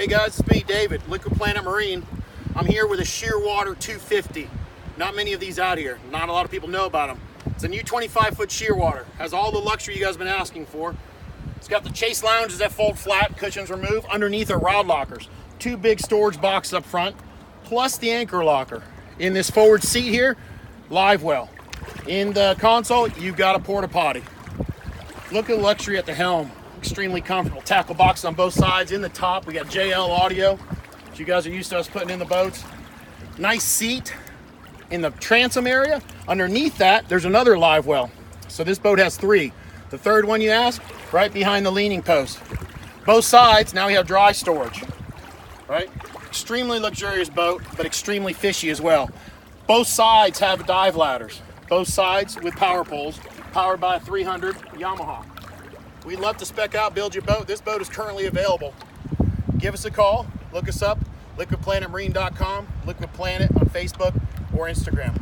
Hey guys, it's me, David, Liquid Planet Marine. I'm here with a Shearwater 250. Not many of these out here. Not a lot of people know about them. It's a new 25-foot Shearwater. Has all the luxury you guys have been asking for. It's got the chase lounges that fold flat, cushions remove. Underneath are rod lockers. 2 big storage boxes up front, plus the anchor locker. In this forward seat here, live well. In the console, you've got a porta potty. Look at the luxury at the helm. Extremely comfortable. Tackle box on both sides. In the top, we got JL audio, which you guys are used to us putting in the boats. Nice seat in the transom area. Underneath that, there's another live well. So this boat has 3. The third one you ask, right behind the leaning post. Both sides, now we have dry storage, right? Extremely luxurious boat, but extremely fishy as well. Both sides have dive ladders. Both sides with power poles, powered by a 300 Yamaha. We'd love to spec out, build your boat. This boat is currently available. Give us a call, look us up, liquidplanetmarine.com, Liquid Planet on Facebook or Instagram.